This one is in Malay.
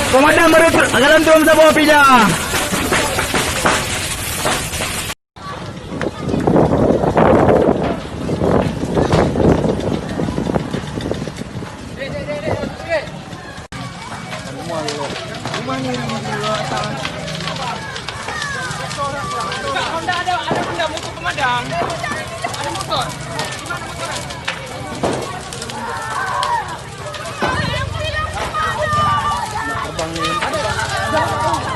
Komandan merekrut dalam drum sa bawah pila. Ada benda motor komandan. Ada motor. Abang ni. Ada.